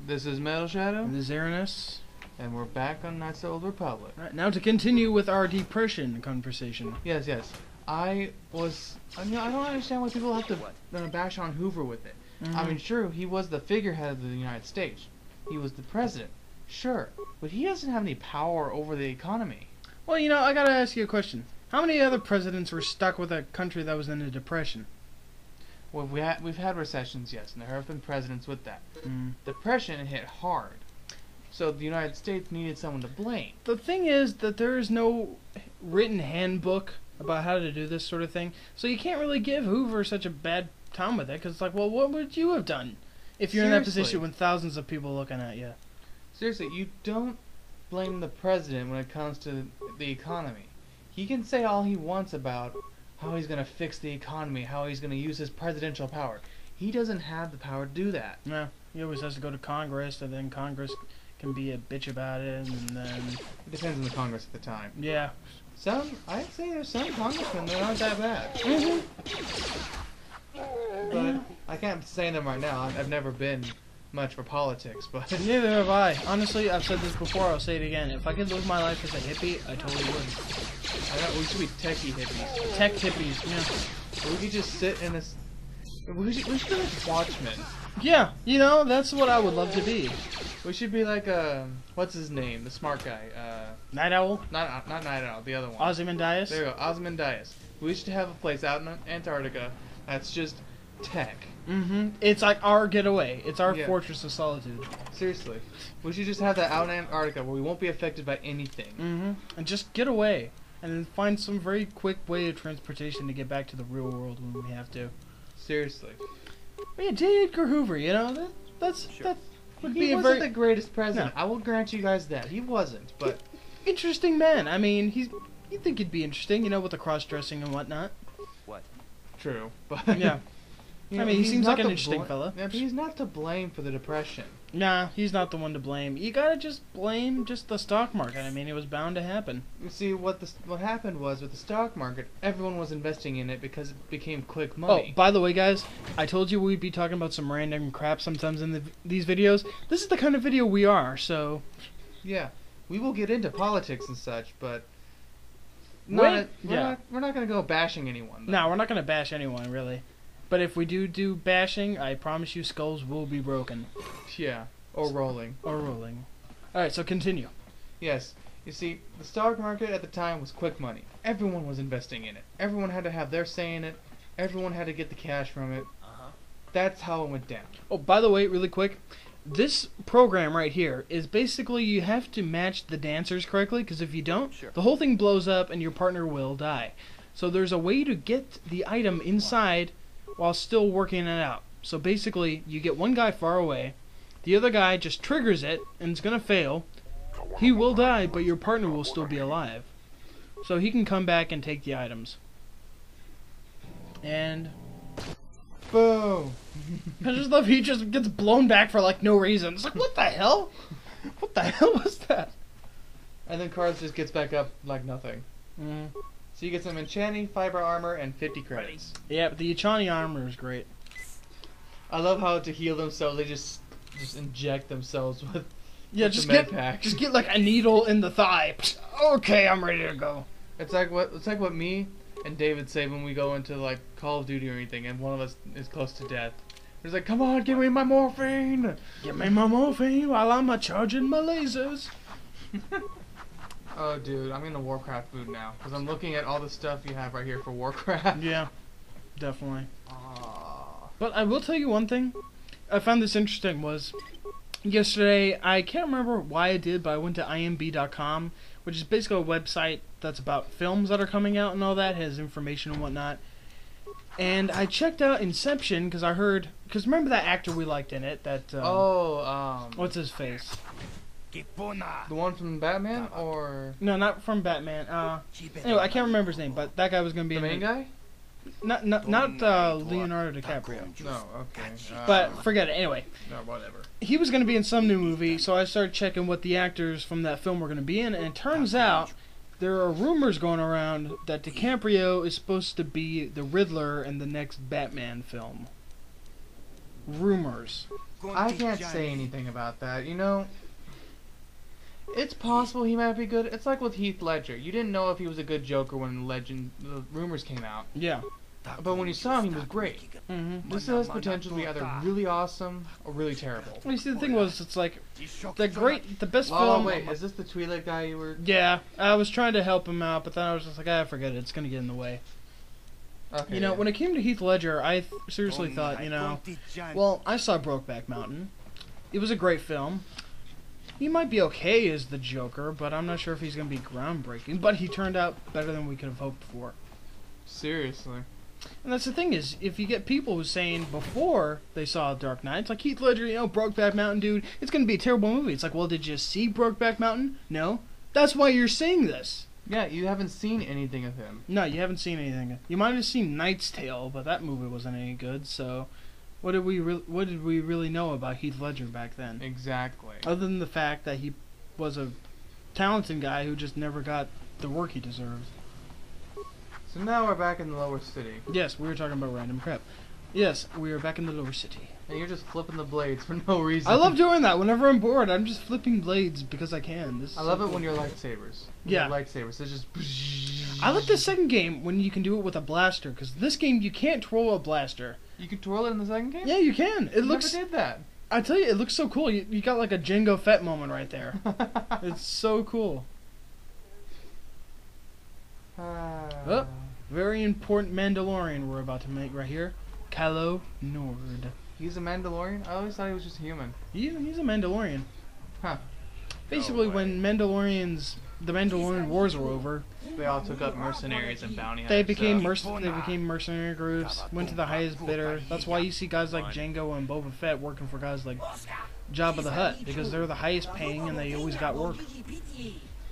This is Metal Shadow. And this is Aaronus. And we're back on Knights of the Old Republic. Right, now to continue with our depression conversation. Yes. I don't understand why people have to bash on Hoover with it. Mm-hmm. I mean, sure, he was the figurehead of the United States. He was the president. Sure. But he doesn't have any power over the economy. Well, I gotta ask you a question. How many other presidents were stuck with a country that was in a depression? Well, we've had recessions, yes, and there have been presidents with that. Mm. Depression hit hard. So the United States needed someone to blame. The thing is that there is no written handbook about how to do this sort of thing. So you can't really give Hoover such a bad time with it, because it's like, well, what would you have done if you're in that position with thousands of people looking at you? Seriously, you don't blame the president when it comes to the economy. He can say all he wants about how he's going to fix the economy, how he's going to use his presidential power. He doesn't have the power to do that. No, he always has to go to Congress, and then Congress can be a bitch about it, and then... It depends on the Congress at the time. Yeah. I'd say there's some congressmen that aren't that bad. Mm-hmm. But I can't say them right now. I've never been much for politics, but... Neither have I. Honestly, I've said this before, I'll say it again. If I could live my life as a hippie, I totally would. I know, we should be techie hippies. Tech hippies, yeah. We could just sit in this... We should be like Watchmen. Yeah, that's what I would love to be. We should be like, what's his name? The smart guy. Night Owl? Not Night Owl, the other one. Ozymandias? There you go, Ozymandias. We should have a place out in Antarctica that's just tech. Mm-hmm. It's like our getaway. It's our fortress of solitude. Seriously. We should just have that out in Antarctica where we won't be affected by anything. Mm-hmm. And just get away. And then find some very quick way of transportation to get back to the real world when we have to. Seriously. But yeah, J. Edgar Hoover, that would be a very... He wasn't the greatest president. No. I will grant you guys that. He wasn't, but... Interesting man. I mean, you'd think he'd be interesting, with the cross-dressing and whatnot. What? True, but... Yeah. I mean, he seems like an interesting fella. Yeah, but he's not to blame for the Depression. Nah, he's not the one to blame. You gotta just blame the stock market. I mean, it was bound to happen. You see, what happened was, with the stock market, everyone was investing in it because it became quick money. Oh, by the way, guys, I told you we'd be talking about some random crap sometimes in these videos. This is the kind of video we are, so... Yeah, we will get into politics and such, but... We're not going to go bashing anyone, though. No, we're not going to bash anyone, really. But if we do bashing, I promise you skulls will be broken. Yeah, or rolling. Or rolling. Alright, so continue. Yes. You see, the stock market at the time was quick money. Everyone was investing in it. Everyone had to have their say in it. Everyone had to get the cash from it. That's how it went down. Oh, by the way, really quick, this program right here is basically you have to match the dancers correctly, because if you don't, the whole thing blows up and your partner will die. So there's a way to get the item inside while still working it out. So basically, you get one guy far away, the other guy just triggers it, and it's going to fail. He will die, but your partner will still be alive. So he can come back and take the items. And... boom! I just love he just gets blown back for like no reason. It's like, what the hell? What the hell was that? And then Carlos just gets back up like nothing. Mm. So you get some enchanting, fiber armor, and 50 credits. Yeah, but the Ichani armor is great. I love how to heal themselves, they just inject themselves with just the med pack. Just get like a needle in the thigh. Okay, I'm ready to go. It's like what me and David say when we go into like Call of Duty or anything, and one of us is close to death. It's like, come on, give me my morphine. Give me my morphine while I'm charging my lasers. Oh, dude, I'm in the Warcraft mood now because I'm looking at all the stuff you have right here for Warcraft. Yeah, definitely. But I will tell you one thing. I found this interesting was yesterday. I can't remember why I did, but I went to imb.com, which is basically a website that's about films that are coming out and all that, has information and whatnot. And I checked out Inception because I heard, because remember that actor we liked in it? That what's his face? The one from Batman, or no, not from Batman. Anyway, I can't remember his name, but that guy was gonna be the main guy. Not Leonardo DiCaprio. No, okay. But forget it. Anyway. No, whatever. He was going to be in some new movie, so I started checking what the actors from that film were going to be in, and it turns out there are rumors going around that DiCaprio is supposed to be the Riddler in the next Batman film. rumors. I can't say anything about that. You know, it's possible he might be good. It's like with Heath Ledger. You didn't know if he was a good Joker when the rumors came out. Yeah. But when you saw him, he was great. Mm-hmm. This has potential to be either really awesome or really terrible. Well, you see, the thing was, it's like the best Oh, film. wait, is this the Twi'lek guy you were? Yeah, I was trying to help him out, but then I was just like, forget it. It's gonna get in the way. Okay, You know, when it came to Heath Ledger, I seriously thought, well, I saw Brokeback Mountain. It was a great film. He might be okay as the Joker, but I'm not sure if he's gonna be groundbreaking. But he turned out better than we could have hoped for. Seriously. And that's the thing is, if you get people who saying before they saw Dark Knight, it's like Heath Ledger, Brokeback Mountain, dude, it's gonna be a terrible movie. It's like, well, did you see Brokeback Mountain? No. That's why you're saying this. Yeah, you haven't seen anything of him. No, you haven't seen anything. You might have seen Knight's Tale, but that movie wasn't any good. So, what did we really know about Heath Ledger back then? Exactly. Other than the fact that he was a talented guy who just never got the work he deserves. So now we're back in the lower city. Yes, we were talking about random crap. Yes, we are back in the lower city. And you're just flipping the blades for no reason. I love doing that. Whenever I'm bored, I'm just flipping blades because I can. I love it when you're lightsabers. Yeah. Lightsabers. It's just... I like the second game when you can do it with a blaster, because this game you can't twirl a blaster. You can twirl it in the second game? Yeah, you can. It looks... Never did that. I tell you, it looks so cool. You got like a Jango Fett moment right there. It's so cool. Oh, very important Mandalorian we're about to make right here. Kylo Nord. He's a Mandalorian? I always thought he was just human. He's a Mandalorian. Huh. Basically, when the Mandalorian Wars were over, they all took up mercenaries and bounty hunters. They became mercenary groups, went to the highest bidder. That's why you see guys like Jango and Boba Fett working for guys like Jabba the Hutt, because they're the highest paying and they always got work.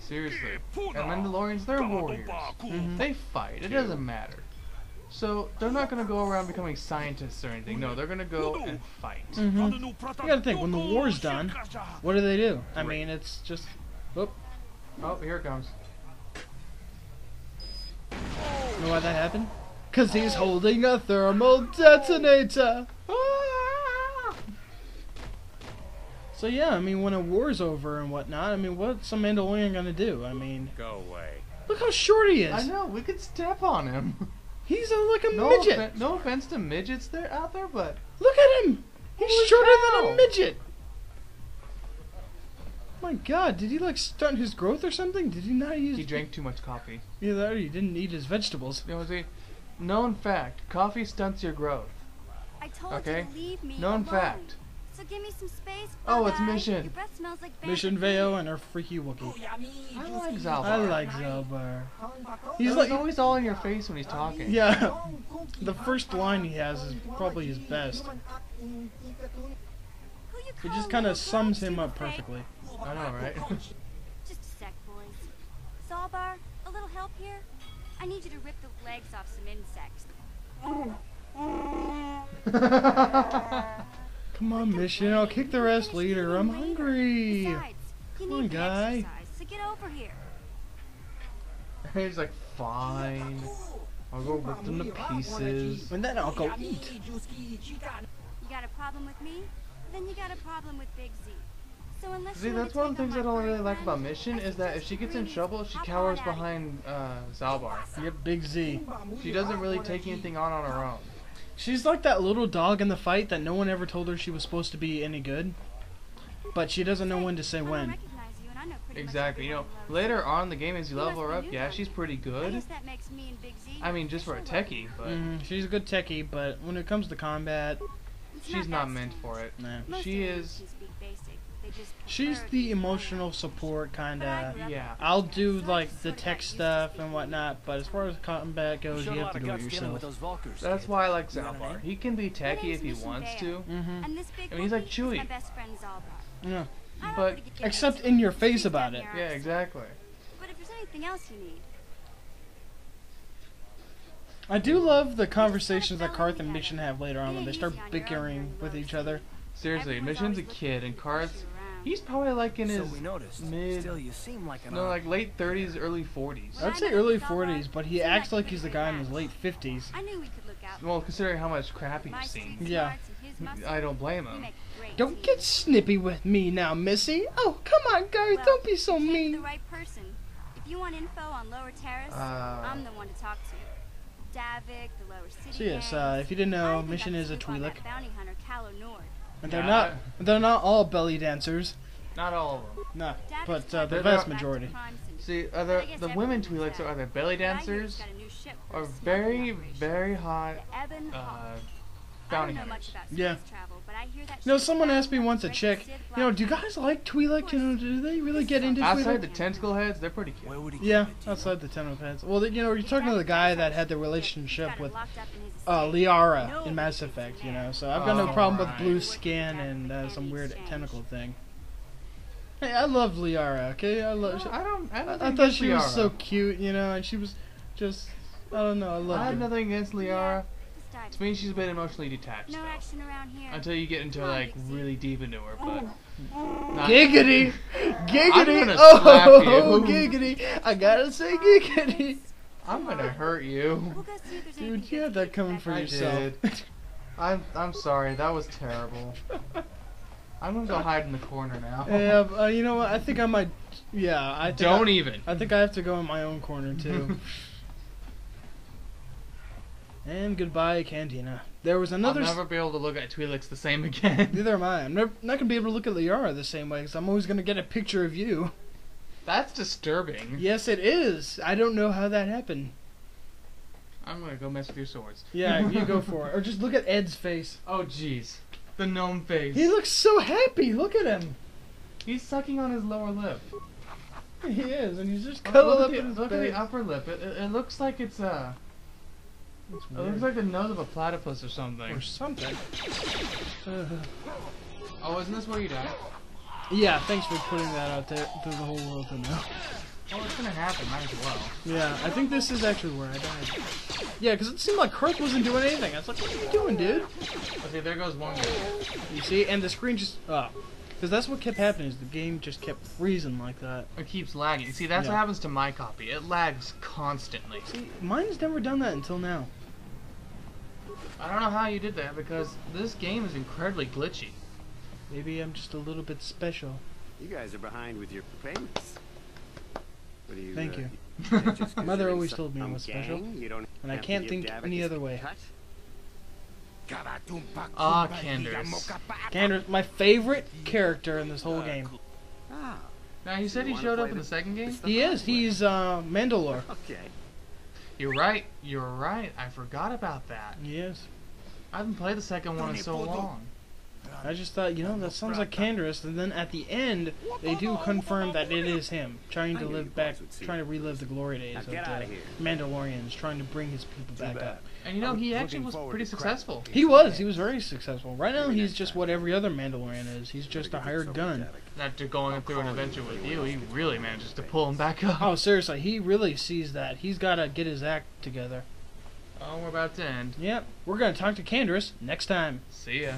Seriously. And Mandalorians, they're warriors. Mm-hmm. They fight. It doesn't matter. So, they're not going to go around becoming scientists or anything. No, they're going to go and fight. Mm-hmm. You gotta think, when the war's done, what do? I mean, it's just... Whoop. Oh, here it comes. You know why that happened? Because he's holding a thermal detonator! So yeah, I mean, when a war's over and whatnot, I mean, what's a Mandalorian gonna do? I mean... Go away. Look how short he is! I know, we could step on him. He's like a midget! No offense to midgets out there, but... Look at him! He's shorter than a midget! My god, did he like stunt his growth or something? Did he not use... He drank too much coffee. Either that or he didn't eat his vegetables. You know, see, known fact, coffee stunts your growth. I told you to leave me known alone. fact. So give me some space. Oh, it's Bug-Eye. Mission. Your breath smells like Mission Veo and her freaky Wookiee. I like Zalbar. I like Zalbar. He's like always all in your face when he's talking. Yeah. The first line he has is probably his best. It just kind of sums him up perfectly. I know, right? Just a sec, boys. Zalbar, a little help here? I need you to rip the legs off some insects. Come on, Mission. I'll kick the rest later. I'm hungry. Besides, you Come on, need the guy. exercise, so get over here. He's like, fine. I'll go rip them to pieces. And then I'll go eat. You got a problem with me? Then you got a problem with Big Z. So unless See, you that's one of the things I don't really like about Mission, is that if she gets in trouble, she cowers behind Zalbar. Yep, Big Z. She doesn't really take anything on her own. She's like that little dog in the fight that no one ever told her she was supposed to be any good. But she doesn't know when to say when. Exactly. You know, later on in the game as you level her up, yeah, she's pretty good. I mean, just for a techie, but... she's a good techie, but when it comes to combat... she's not meant for it. Nah. She is... she's the emotional support kinda. Yeah. I'll do like the tech stuff and whatnot, but as far as combat goes, you have to do it yourself. That's why I like Zalbar. He can be techie if he wants to. Mm-hmm. I mean, he's like Chewie. Yeah. But except in your face about it. Yeah, exactly. But if there's anything else you need. I do love the conversations that Karth and Mission have later on when they start bickering with each other. Seriously, Mission's a kid, and Karth, he's probably like in his like late 30s, early 40s. I'd say early 40s, but he acts like he's the guy in his late 50s. I knew we could look out. Well, considering how much crap he's seen. Yeah. his muscle. I don't blame We him. make a great Don't team. get snippy with me now, Missy. Oh, come on, guys. Well, Don't be so you came to mean. the right person. If you want info on Lower Terrace, I'm the one to talk to. Davik, the Lower City So yes, gangs. if you didn't I know, even Mission got is a scoop on that Twi'lek. bounty hunter, Callow Nord. And Yeah. they're not all belly dancers. Not all of them. No, Davik's but tried the to vast go back to majority. crime syndicate. See, I guess the women everyone Twi'leks knows are either that. belly But I hear dancers he's got a new ship for or a smuggling very, operation. very hot The Ebon Hawk. I bounty don't know much hunters. about space Yeah. travel, but I hear that You know, ship's someone bound asked me enough once to a break chick, the Sith you know, do you blockade. guys like Twi'lek? You know, do they really get into Outside Twi'lek? the tentacle heads, they're pretty cute. Where would he Yeah, keep it, do you outside the tentacle heads. Well, you know, you're talking to the guy that had the relationship Got it with locked up in his estate. Liara No in Mass reason to Effect, you marry. know, so I've got no Oh, problem with right. blue skin and some weird Exchange. tentacle thing. Hey, I love Liara, okay? I love. I don't. I, have I nothing thought against she was Liara. so cute, you know, and she was just. I don't know, I I loved have her. nothing against Liara. Just dive To me, she's a bit emotionally detached, No though. action around here. Until you get into Come on, like Dixie. really deep into her, but. Not- Giggity! I'm Giggity! gonna slap Oh, you. giggity! I gotta say giggity! I'm gonna hurt you. We'll go see if there's Dude, anything you had good that to coming get for back. I yourself. did. I'm sorry. That was terrible. I'm gonna go hide in the corner now. Yeah, you know what? I think I might. Yeah, I think Don't even. I think I have to go in my own corner too. And goodbye, Cantina. There was another. I'll never be able to look at Twi'leks the same again. Neither am I. I'm not gonna be able to look at Liara the same way because I'm always gonna get a picture of you. That's disturbing. Yes, it is. I don't know how that happened. I'm gonna go mess with your swords. Yeah, you go for it. Or just look at Ed's face. Oh jeez, the gnome face. He looks so happy. Look at him. He's sucking on his lower lip. He is, and he's just Look cuddled at up the- in his look at face. the upper lip. It looks like it's It looks like the nose of a platypus or something. Or something. Oh, isn't this where you died? Yeah, thanks for putting that out there to the whole world to know. Oh, it's gonna happen. Might as well. Yeah, I think this is actually where I died. Yeah, because it seemed like Kirk wasn't doing anything. I was like, what are you doing, dude? Okay, there goes one guy. You see? And the screen just... because that's what kept happening, is the game just kept freezing like that. It keeps lagging. See, that's Yeah. what happens to my copy. It lags constantly. See, mine's never done that until now. I don't know how you did that because this game is incredibly glitchy. Maybe I'm just a little bit special. You guys are behind with your payments. What do you, Thank you. just 'cause Mother you're in always told me I some was special, gang, you don't and I have to can't give think Davik any his other way. cut? Ah, Candace. Candace, my favorite character in this whole game. Ah, Now, you said You he wanna showed up play in the the- second game? He is. He's Mandalore. okay. You're right. You're right. I forgot about that. He is. I haven't played the second one in so long. I just thought, you know, that sounds like Candace, and then at the end, they do confirm that it is him, trying to I knew live you back, boys would see trying to relive the glory days Now of get outta the here. Mandalorians, trying to bring his people back up. And you know, he actually looking was forward pretty to successful. He was very successful. Right now, Maybe he's next just time. what every other Mandalorian is. He's just a hired gun. After going through an adventure with you, he really manages to pull him back up. Oh, seriously, he really sees that. He's got to get his act together. Oh, we're about to end. Yep, we're going to talk to Candace next time. See ya.